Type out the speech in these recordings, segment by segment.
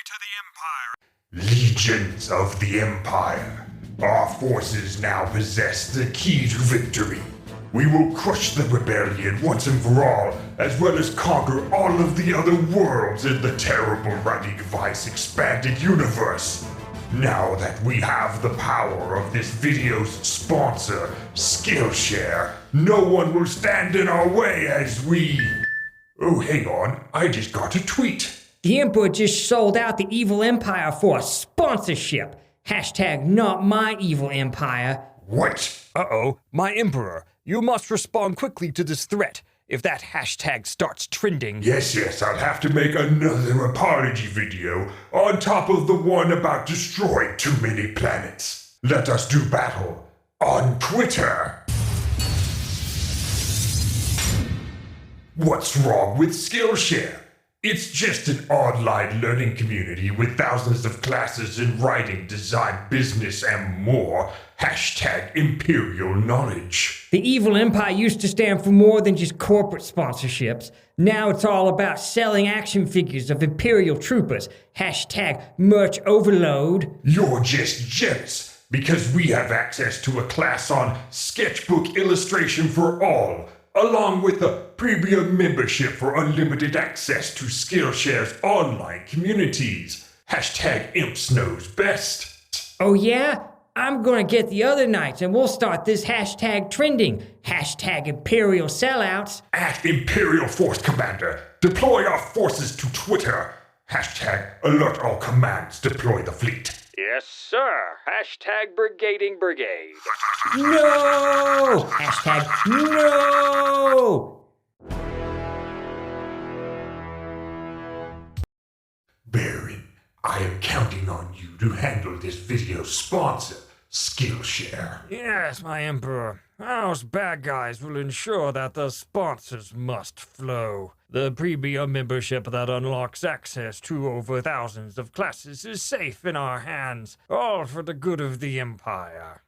to the Empire. Legions of the Empire, our forces now possess the key to victory. We will crush the rebellion once and for all, as well as conquer all of the other worlds in the terrible writing device expanded universe. Now that we have the power of this video's sponsor, Skillshare, no one will stand in our way as we... Oh, hang on, I just got a tweet. The Emperor just sold out the Evil Empire for a sponsorship. Hashtag not my evil empire. What? Uh-oh, my Emperor. You must respond quickly to this threat. If that hashtag starts trending... Yes, I'll have to make another apology video on top of the one about destroying too many planets. Let us do battle on Twitter. What's wrong with Skillshare? It's just an online learning community with thousands of classes in writing, design, business, and more. Hashtag Imperial Knowledge. The Evil Empire used to stand for more than just corporate sponsorships. Now it's all about selling action figures of Imperial troopers. Hashtag merch overload. You're just jealous because we have access to a class on sketchbook illustration for all, along with a premium membership for unlimited access to Skillshare's online communities. Hashtag Imps knows best. Oh yeah? I'm gonna get the other knights and we'll start this hashtag trending. Hashtag Imperial sellouts. At Imperial Force Commander, deploy our forces to Twitter. Hashtag alert all commands, deploy the fleet. Yes, sir. Hashtag brigading brigade. No! Hashtag no! Baron, I am counting on you to handle this video's sponsor, Skillshare. Yes, my Emperor. House bad guys will ensure that the sponsors must flow. The premium membership that unlocks access to over thousands of classes is safe in our hands, all for the good of the Empire.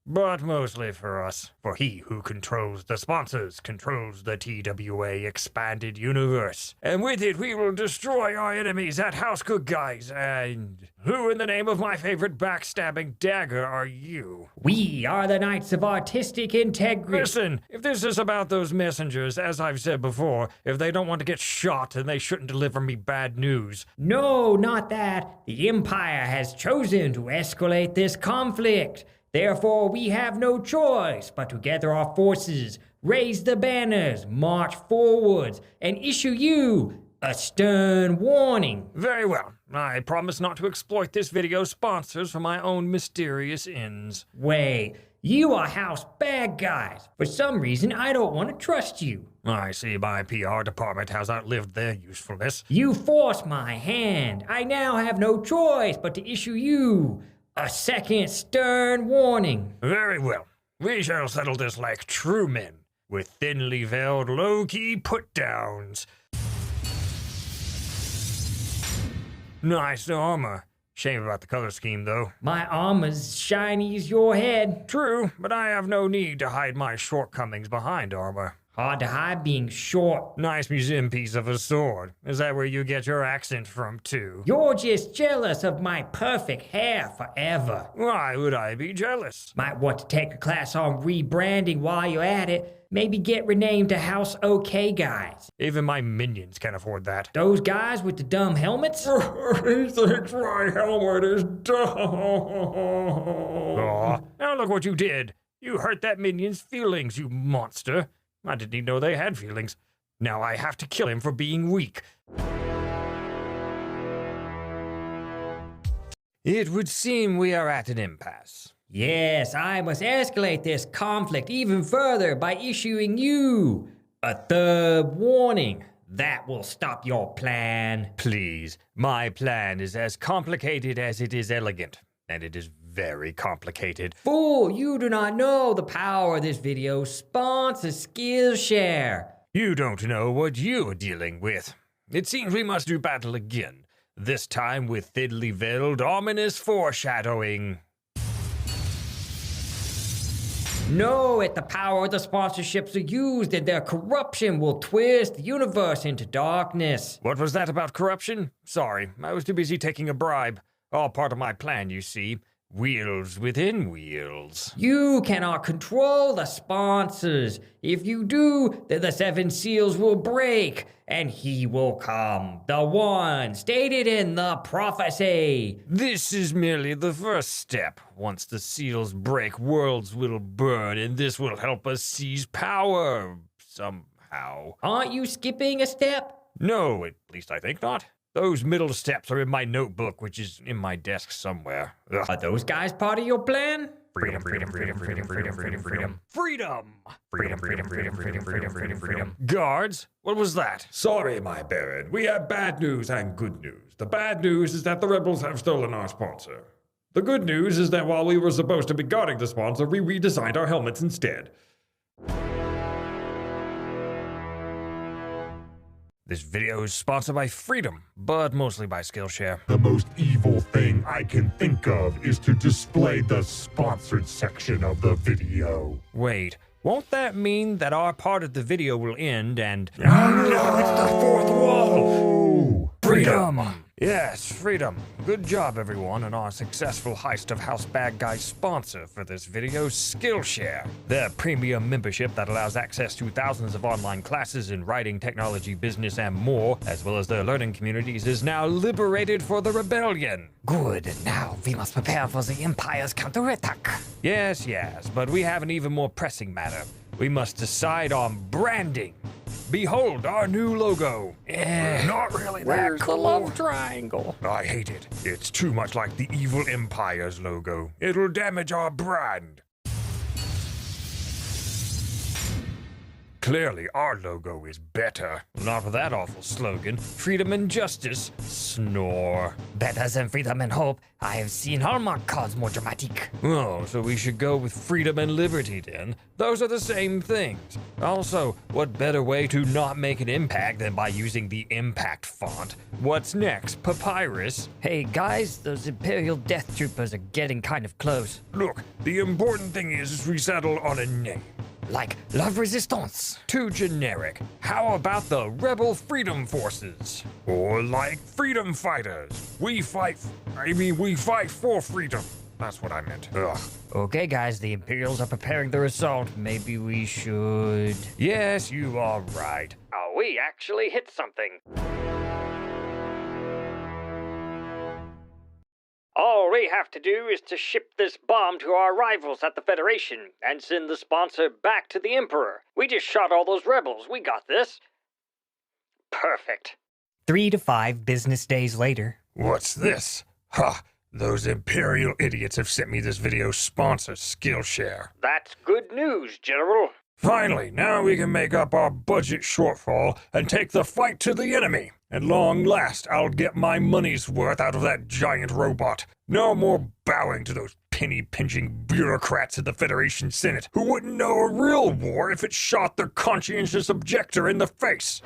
But mostly for us, for he who controls the sponsors controls the TWA expanded universe. And with it we will destroy our enemies at House Good Guys, and who in the name of my favorite backstabbing dagger are you? We are the Knights of Artistic Integrity. Listen, if this is about those messengers, as I've said before, if they don't want to get shot, then they shouldn't deliver me bad news. No, not that. The Empire has chosen to escalate this conflict. Therefore, we have no choice but to gather our forces, raise the banners, march forwards, and issue you a stern warning. Very well. I promise not to exploit this video's sponsors for my own mysterious ends. Wait, you are House Bad Guys. For some reason, I don't want to trust you. I see my PR department has outlived their usefulness. You forced my hand. I now have no choice but to issue you a second stern warning. Very well. We shall settle this like true men, with thinly veiled low-key put-downs. Nice armor. Shame about the color scheme, though. My armor's shiny as your head. True, but I have no need to hide my shortcomings behind armor. Hard to hide being short. Nice museum piece of a sword. Is that where you get your accent from, too? You're just jealous of my perfect hair forever. Why would I be jealous? Might want to take a class on rebranding while you're at it. Maybe get renamed to House OK Guys. Even my minions can afford that. Those guys with the dumb helmets? He thinks my helmet is dumb. Aw, now look what you did. You hurt that minion's feelings, you monster. I didn't even know they had feelings. Now I have to kill him for being weak. It would seem we are at an impasse. Yes, I must escalate this conflict even further by issuing you a third warning. That will stop your plan. Please, my plan is as complicated as it is elegant, and it is very complicated. Fool, you do not know the power of this video. Sponsor Skillshare. You don't know what you're dealing with. It seems we must do battle again, this time with thinly veiled, ominous foreshadowing. Know it, the power of the sponsorships are used and their corruption will twist the universe into darkness. What was that about corruption? Sorry, I was too busy taking a bribe. All part of my plan, you see. Wheels within wheels. You cannot control the sponsors. If you do, then the seven seals will break, and he will come, the one stated in the prophecy. This is merely the first step. Once the seals break, worlds will burn, and this will help us seize power somehow. Aren't you skipping a step? No, at least I think not. Those middle steps are in my notebook, which is in my desk somewhere. Ugh. Are those guys part of your plan? Freedom, freedom, freedom, freedom, freedom, freedom, freedom. Freedom! Freedom, freedom, freedom, freedom, freedom, freedom, freedom. Guards, what was that? Sorry, my Baron. We have bad news and good news. The bad news is that the rebels have stolen our sponsor. The good news is that while we were supposed to be guarding the sponsor, we redesigned our helmets instead. This video is sponsored by Freedom, but mostly by Skillshare. The most evil thing I can think of is to display the sponsored section of the video. Wait, won't that mean that our part of the video will end and... Oh no, it's the fourth wall! Freedom! Yes, freedom. Good job, everyone, on our successful heist of House Bad Guy's sponsor for this video, Skillshare. Their premium membership that allows access to thousands of online classes in writing, technology, business, and more, as well as their learning communities, is now liberated for the rebellion. Good, now we must prepare for the Empire's counterattack. Yes, but we have an even more pressing matter. We must decide on branding. Behold our new logo. Not really that cool. love triangle? I hate it. It's too much like the evil Empire's logo. It'll damage our brand. Clearly, our logo is better. Not with that awful slogan. Freedom and justice. Snore. Better than freedom and hope. I have seen Hallmark cards more dramatic. Oh, so we should go with freedom and liberty then? Those are the same things. Also, what better way to not make an impact than by using the impact font? What's next? Papyrus? Hey guys, those Imperial Death Troopers are getting kind of close. Look, the important thing is we settle on a name. Like Love Resistance. Too generic. How about the Rebel Freedom Forces? Or like Freedom Fighters. We fight for freedom. That's what I meant. Ugh. Okay guys, the Imperials are preparing their assault. Maybe we should... Yes, you are right. Oh, we actually hit something. All we have to do is to ship this bomb to our rivals at the Federation and send the sponsor back to the Emperor. We just shot all those rebels. We got this. Perfect. 3 to 5 business days later. What's this? Ha! Those Imperial idiots have sent me this video sponsor, Skillshare. That's good news, General. Finally, now we can make up our budget shortfall and take the fight to the enemy. At long last, I'll get my money's worth out of that giant robot. No more bowing to those penny-pinching bureaucrats at the Federation Senate who wouldn't know a real war if it shot their conscientious objector in the face.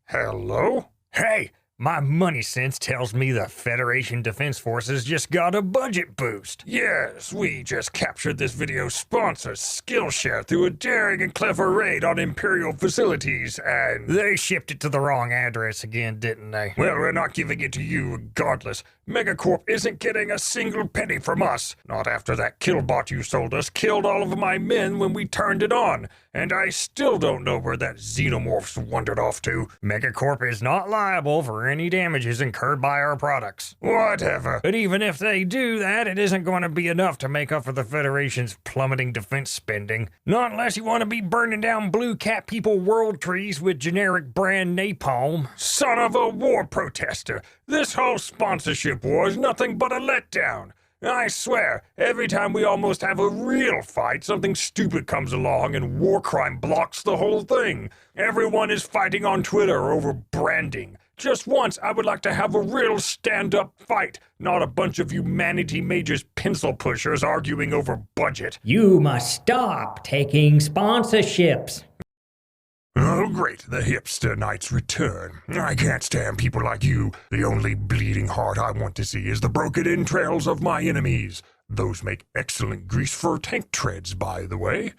Hello? Hey! My money sense tells me the Federation Defense Forces just got a budget boost. Yes, we just captured this video's sponsor, Skillshare, through a daring and clever raid on Imperial facilities, and they shipped it to the wrong address again, didn't they? Well, we're not giving it to you regardless. Megacorp isn't getting a single penny from us. Not after that killbot you sold us killed all of my men when we turned it on. And I still don't know where that xenomorph's wandered off to. Megacorp is not liable for any damages incurred by our products. Whatever. But even if they do that, it isn't going to be enough to make up for the Federation's plummeting defense spending. Not unless you want to be burning down Blue Cat People world trees with generic brand napalm. Son of a war protester! This whole sponsorship war is nothing but a letdown. I swear, every time we almost have a real fight, something stupid comes along and war crime blocks the whole thing. Everyone is fighting on Twitter over branding. Just once, I would like to have a real stand-up fight, not a bunch of humanity majors pencil pushers arguing over budget. You must stop taking sponsorships. Oh, great, the hipster knights return. I can't stand people like you. The only bleeding heart I want to see is the broken entrails of my enemies. Those make excellent grease for tank treads, by the way.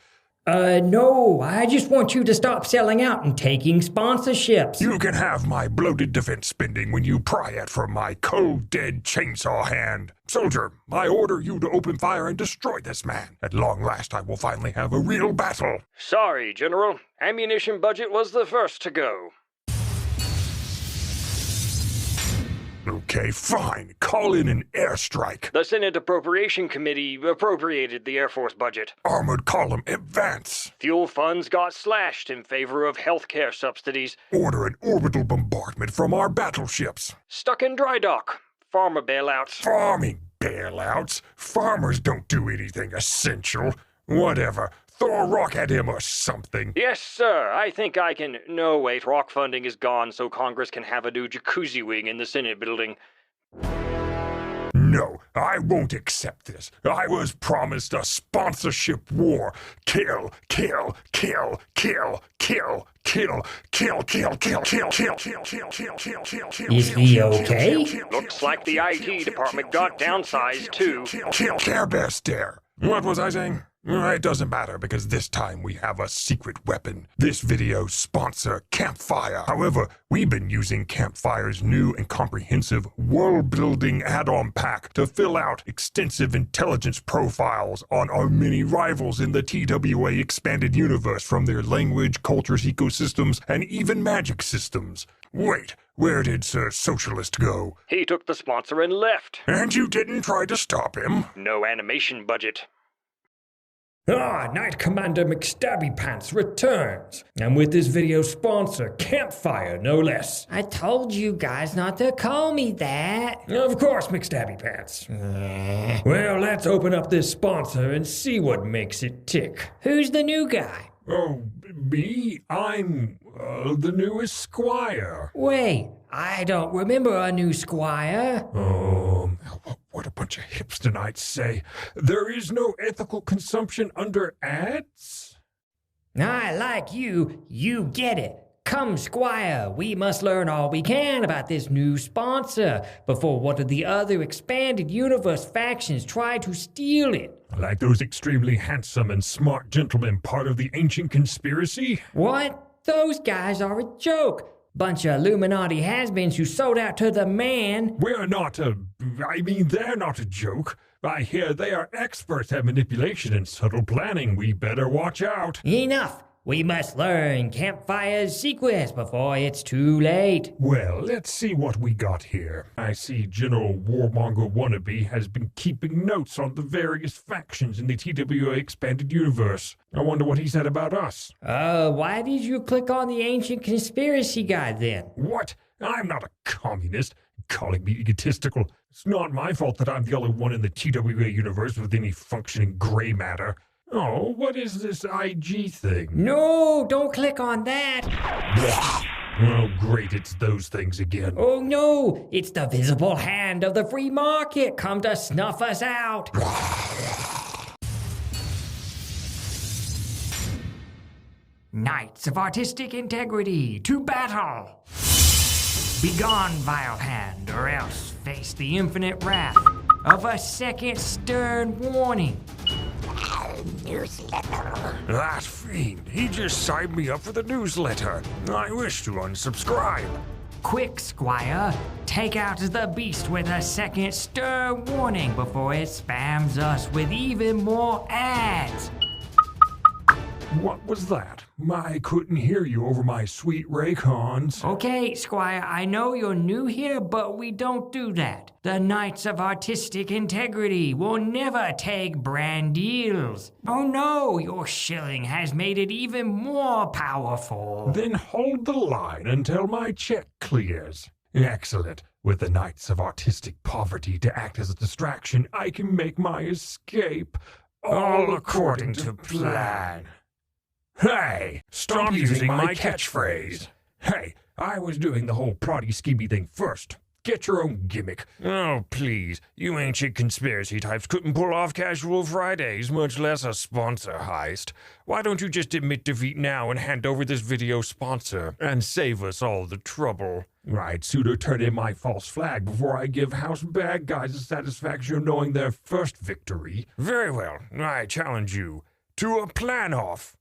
No, I just want you to stop selling out and taking sponsorships. You can have my bloated defense spending when you pry it from my cold, dead chainsaw hand. Soldier, I order you to open fire and destroy this man. At long last, I will finally have a real battle. Sorry, General. Ammunition budget was the first to go. Okay, fine. Call in an airstrike. The Senate Appropriation Committee appropriated the Air Force budget. Armored column, advance. Fuel funds got slashed in favor of healthcare subsidies. Order an orbital bombardment from our battleships. Stuck in dry dock. Farmer bailouts. Farming bailouts? Farmers don't do anything essential. Whatever. Throw a rock at him or something. Yes, sir. I think I can... No, wait. Rock funding is gone, so Congress can have a new jacuzzi wing in the Senate building. No, I won't accept this. I was promised a sponsorship war. Kill, kill, kill, kill, kill, kill, kill, kill, kill, kill, kill, kill, kill, kill, kill, kill, kill. Is he okay? Looks like the IT department got downsized, too. Kill, Care Bear stare. What was I saying? It doesn't matter because this time we have a secret weapon. This video's sponsor, Campfire. However, we've been using Campfire's new and comprehensive world-building add-on pack to fill out extensive intelligence profiles on our many rivals in the TWA expanded universe from their language, cultures, ecosystems, and even magic systems. Wait, where did Sir Socialist go? He took the sponsor and left. And you didn't try to stop him? No animation budget. Knight Commander McStabby Pants returns, and with this video's sponsor, Campfire, no less. I told you guys not to call me that. Of course, McStabby Pants. Well, let's open up this sponsor and see what makes it tick. Who's the new guy? Oh, me? I'm the newest squire. Wait, I don't remember a new squire. What a bunch of hipster knights say. There is no ethical consumption under ads? I like you. You get it. Come, Squire, we must learn all we can about this new sponsor before one of the other expanded universe factions try to steal it. Like those extremely handsome and smart gentlemen part of the ancient conspiracy? What? Those guys are a joke. Bunch of Illuminati has-beens who sold out to the man. They're not a joke. I hear they are experts at manipulation and subtle planning. We better watch out. Enough. We must learn Campfire's secrets before it's too late. Well, let's see what we got here. I see General Warmonger Wannabe has been keeping notes on the various factions in the TWA expanded universe. I wonder what he said about us. Why did you click on the ancient conspiracy guide then? What? I'm not a communist. Calling me egotistical. It's not my fault that I'm the only one in the TWA universe with any functioning gray matter. Oh, what is this IG thing? No, don't click on that. Oh, great, it's those things again. Oh no, it's the visible hand of the free market come to snuff us out. Knights of artistic integrity, to battle! Begone, vile hand, or else face the infinite wrath of a second stern warning. Newsletter. That fiend, he just signed me up for the newsletter. I wish to unsubscribe. Quick, Squire, take out the beast with a second stern warning before it spams us with even more ads. What was that? I couldn't hear you over my sweet Raycons. Okay, Squire, I know you're new here, but we don't do that. The Knights of Artistic Integrity will never take brand deals. Oh no, your shilling has made it even more powerful. Then hold the line until my check clears. Excellent. With the Knights of Artistic Poverty to act as a distraction, I can make my escape. All according to plan. Hey, stop using my catchphrase. Hey, I was doing the whole proddy skibby thing first. Get your own gimmick. Oh, please. You ancient conspiracy types couldn't pull off casual Fridays, much less a sponsor heist. Why don't you just admit defeat now and hand over this video sponsor and save us all the trouble? Right, sooner turn in my false flag before I give House Bad Guys the satisfaction of knowing their first victory. Very well. I challenge you to a plan-off.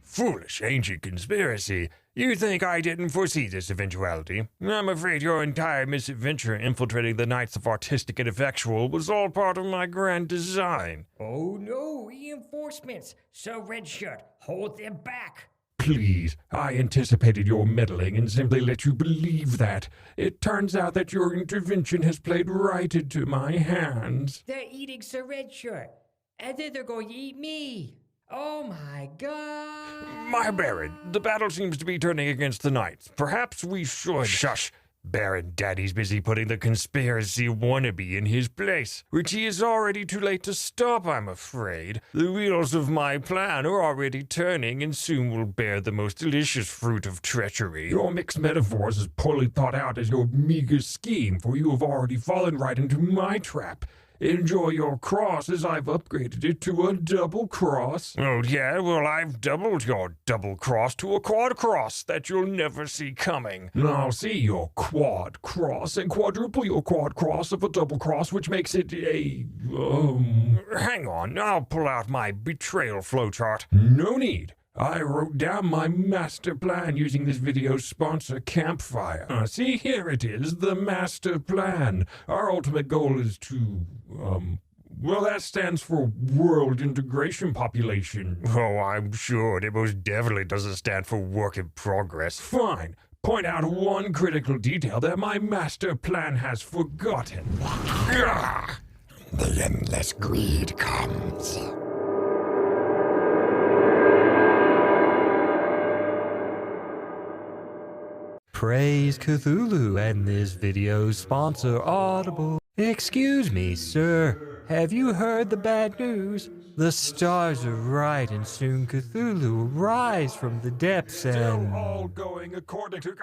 Foolish ancient conspiracy. You think I didn't foresee this eventuality? I'm afraid your entire misadventure infiltrating the Knights of Artistic and Effectual was all part of my grand design. Oh no, reinforcements! Sir Redshirt, hold them back! Please, I anticipated your meddling and simply let you believe that. It turns out that your intervention has played right into my hands. They're eating Sir Redshirt, and then they're going to eat me! Oh my god! My Baron, the battle seems to be turning against the Knights. Perhaps we should... Shush! Baron Daddy's busy putting the conspiracy wannabe in his place, which he is already too late to stop, I'm afraid. The wheels of my plan are already turning and soon will bear the most delicious fruit of treachery. Your mixed metaphors as poorly thought out as your meager scheme, for you have already fallen right into my trap. Enjoy your cross as I've upgraded it to a double cross. Oh yeah, well I've doubled your double cross to a quad cross that you'll never see coming. I'll see your quad cross and quadruple your quad cross of a double cross, which makes it a, Hang on, I'll pull out my betrayal flowchart. No need. I wrote down my master plan using this video's sponsor, Campfire. See, here it is, the master plan. Our ultimate goal is to, well, that stands for World Integration Population. Oh, I'm sure. It most definitely doesn't stand for Work in Progress. Fine. Point out one critical detail that my master plan has forgotten. The endless greed comes. Praise Cthulhu and this video's sponsor, Audible. Excuse me, sir. Have you heard the bad news? The stars are right and soon Cthulhu will rise from the depths and... Still all going according to...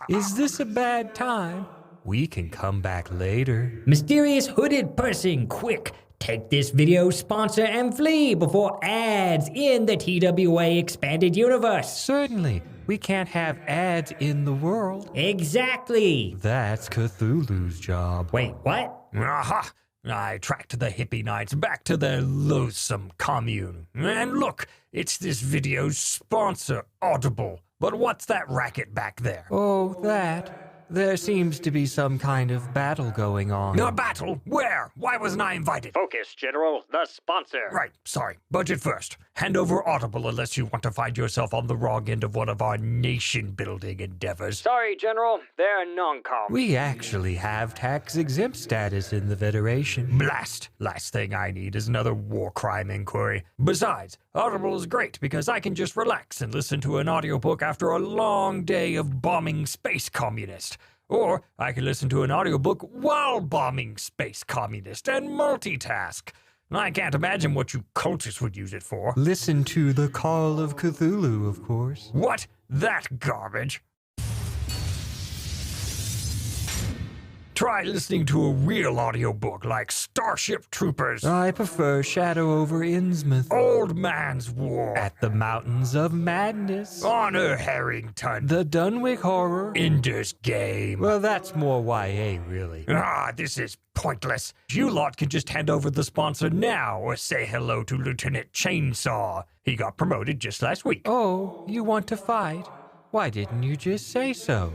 Is this a bad time? We can come back later. Mysterious hooded person, quick! Take this video sponsor and flee before ads in the TWA expanded universe. Certainly. We can't have ads in the world. Exactly. That's Cthulhu's job. Wait, what? Aha! I tracked the hippie knights back to their loathsome commune. And look, it's this video's sponsor, Audible. But what's that racket back there? Oh, that. There seems to be some kind of battle going on. A battle? Where? Why wasn't I invited? Focus, General. The sponsor. Right, sorry. Budget first. Hand over Audible unless you want to find yourself on the wrong end of one of our nation-building endeavors. Sorry, General. They're non-com. We actually have tax-exempt status in the Federation. Blast! Last thing I need is another war crime inquiry. Besides, Audible is great because I can just relax and listen to an audiobook after a long day of bombing space communist. Or I can listen to an audiobook while bombing space communist and multitask. I can't imagine what you cultists would use it for. Listen to the Call of Cthulhu, of course. What? That garbage? Try listening to a real audiobook like Starship Troopers, I prefer Shadow over Innsmouth. Old Man's War, At the Mountains of Madness. Honor Harrington, The Dunwich Horror. Ender's Game. Well, that's more YA, really. This is pointless. You lot can just hand over the sponsor now or say hello to Lieutenant Chainsaw. He got promoted just last week. Oh, you want to fight? Why didn't you just say so?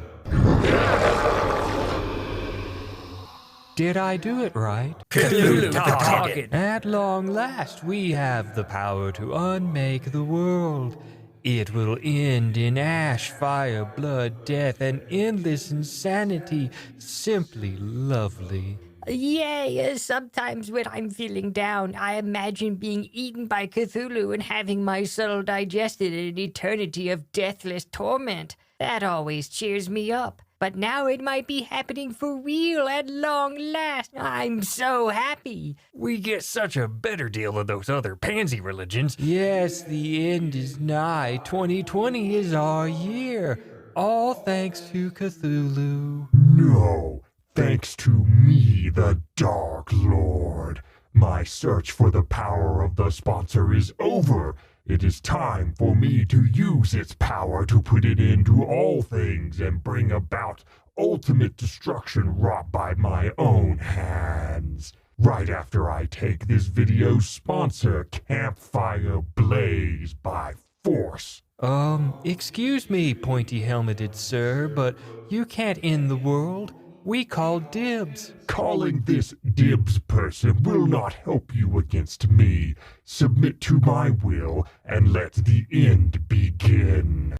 Did I do it right? Cthulhu talking. At long last, we have the power to unmake the world. It will end in ash, fire, blood, death, and endless insanity. Simply lovely. Yay! Sometimes when I'm feeling down, I imagine being eaten by Cthulhu and having my soul digested in an eternity of deathless torment. That always cheers me up. But now it might be happening for real at long last. I'm so happy. We get such a better deal than those other pansy religions. Yes, the end is nigh. 2020 is our year. All thanks to Cthulhu. No, thanks to me, the Dark Lord. My search for the power of the sponsor is over. It is time for me to use its power to put an end to all things and bring about ultimate destruction wrought by my own hands. Right after I take this video's sponsor, Campfire Blaze, by force. Excuse me, pointy-helmeted sir, but you can't end the world. We call dibs. Calling this dibs person will not help you against me. Submit to my will and let the end begin.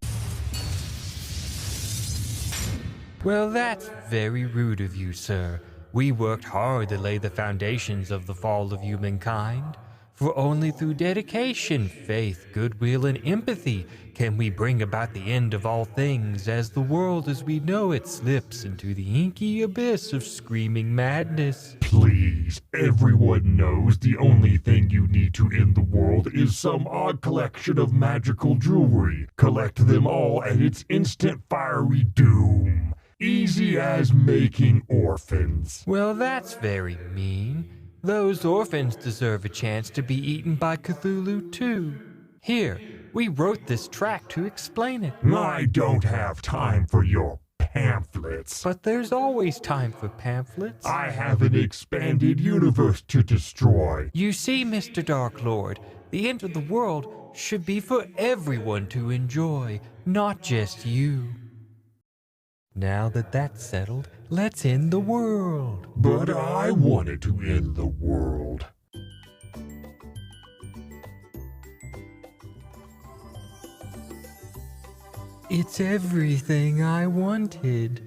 Well, that's very rude of you, sir. We worked hard to lay the foundations of the fall of humankind. For only through dedication, faith, goodwill, and empathy can we bring about the end of all things as the world as we know it slips into the inky abyss of screaming madness. Please, everyone knows the only thing you need to end the world is some odd collection of magical jewelry. Collect them all and it's instant fiery doom. Easy as making orphans. Well, that's very mean. Those orphans deserve a chance to be eaten by Cthulhu too. Here, we wrote this track to explain it. I don't have time for your pamphlets. But there's always time for pamphlets. I have an expanded universe to destroy. You see, Mr. Dark Lord, the end of the world should be for everyone to enjoy, not just you. Now that that's settled, let's end the world. But I wanted to end the world. It's everything I wanted.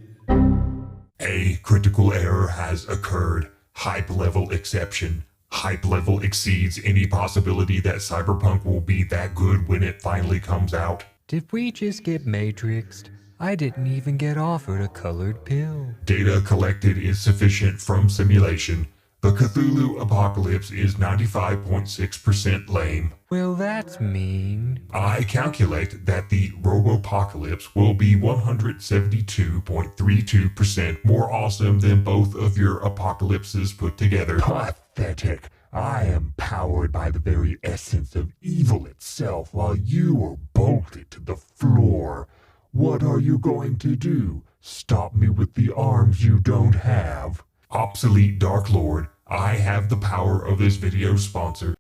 A critical error has occurred. Hype level exception. Hype level exceeds any possibility that Cyberpunk will be that good when it finally comes out. Did we just get matrixed? I didn't even get offered a colored pill. Data collected is sufficient from simulation. The Cthulhu apocalypse is 95.6% lame. Well, that's mean. I calculate that the Robopocalypse will be 172.32% more awesome than both of your apocalypses put together. Pathetic. I am powered by the very essence of evil itself while you are bolted to the floor. What are you going to do? Stop me with the arms you don't have? Obsolete Dark Lord, I have the power of this video sponsor.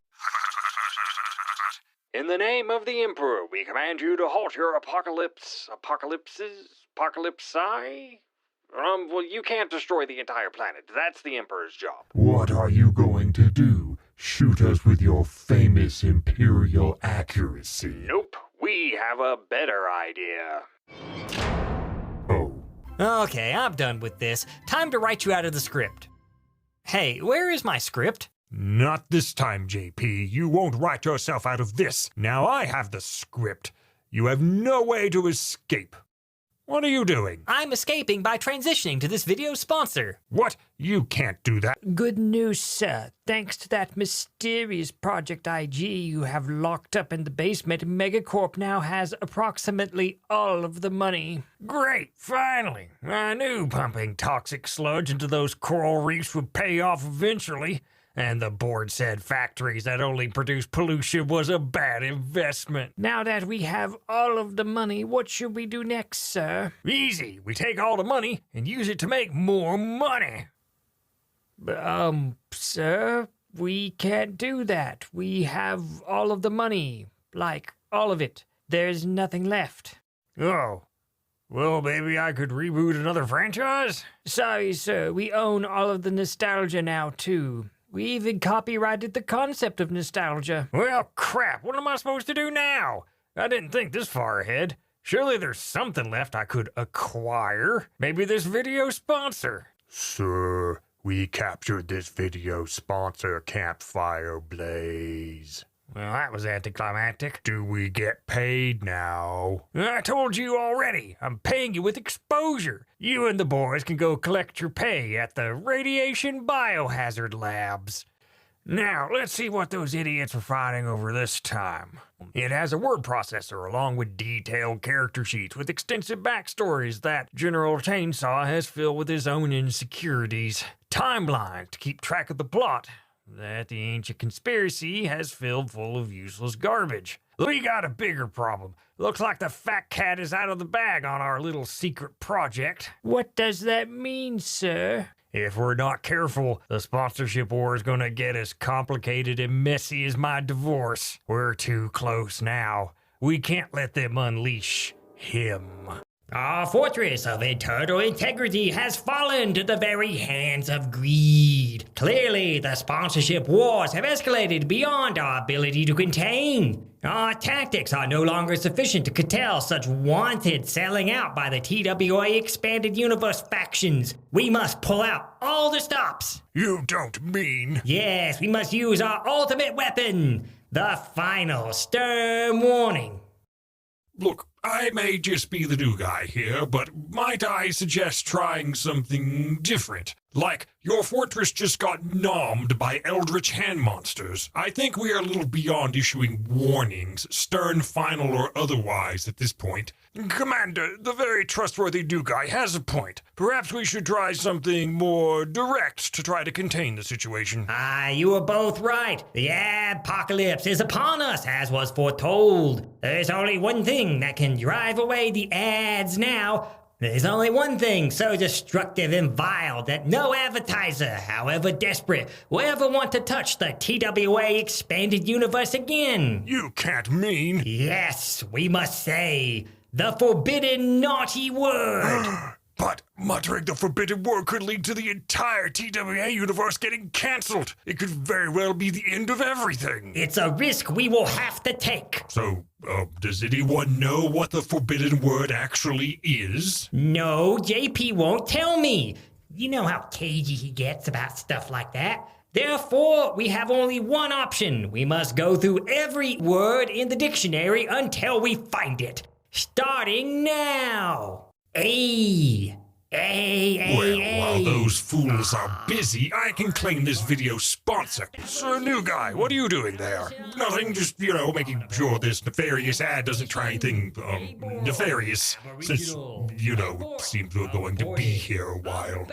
In the name of the Emperor, we command you to halt your apocalypsi? Well, you can't destroy the entire planet. That's the Emperor's job. What are you going to do? Shoot us with your famous imperial accuracy? Nope, we have a better idea. Oh. Okay, I'm done with this. Time to write you out of the script. Hey, where is my script? Not this time, JP. You won't write yourself out of this. Now I have the script. You have no way to escape. What are you doing? I'm escaping by transitioning to this video sponsor. What? You can't do that. Good news, sir. Thanks to that mysterious Project IG you have locked up in the basement, Megacorp now has approximately all of the money. Great, finally. I knew pumping toxic sludge into those coral reefs would pay off eventually. And the board said factories that only produce pollution was a bad investment. Now that we have all of the money, what should we do next, sir? Easy. We take all the money and use it to make more money. Sir, we can't do that. We have all of the money. Like, all of it. There's nothing left. Oh. Well, maybe I could reboot another franchise? Sorry, sir. We own all of the nostalgia now, too. We even copyrighted the concept of nostalgia. Well, crap. What am I supposed to do now? I didn't think this far ahead. Surely there's something left I could acquire. Maybe this video sponsor. Sir, we captured this video sponsor, Campfire Blaze. Well, that was anticlimactic. Do we get paid now? I told you already. I'm paying you with exposure. You and the boys can go collect your pay at the Radiation Biohazard Labs. Now, let's see what those idiots were fighting over this time. It has a word processor along with detailed character sheets with extensive backstories that General Chainsaw has filled with his own insecurities. Timelines to keep track of the plot that the ancient conspiracy has filled full of useless garbage. We got a bigger problem. Looks like the fat cat is out of the bag on our little secret project. What does that mean, sir? If we're not careful, the sponsorship war is gonna get as complicated and messy as my divorce. We're too close now. We can't let them unleash him. Our fortress of internal integrity has fallen to the very hands of greed. Clearly, the sponsorship wars have escalated beyond our ability to contain. Our tactics are no longer sufficient to curtail such wanted selling out by the TWA Expanded Universe factions. We must pull out all the stops. You don't mean... Yes, we must use our ultimate weapon, the final stern warning. Look, I may just be the new guy here, but might I suggest trying something different? Like, your fortress just got nommed by eldritch hand monsters. I think we are a little beyond issuing warnings, stern, final, or otherwise at this point. Commander, the very trustworthy new guy has a point. Perhaps we should try something more direct to try to contain the situation. You were both right. The apocalypse is upon us, as was foretold. There's only one thing that can drive away the ads now. There's only one thing so destructive and vile that no advertiser, however desperate, will ever want to touch the TWA Expanded Universe again. You can't mean... Yes, we must say the forbidden naughty word. But muttering the forbidden word could lead to the entire TWA universe getting cancelled. It could very well be the end of everything. It's a risk we will have to take. So, does anyone know what the forbidden word actually is? No, JP won't tell me. You know how cagey he gets about stuff like that. Therefore, we have only one option. We must go through every word in the dictionary until we find it. Starting now. While those fools are busy, I can claim this video's sponsor. So, new guy, what are you doing there? Nothing, just, making sure this nefarious ad doesn't try anything, nefarious. Since, seems we're going to be here a while.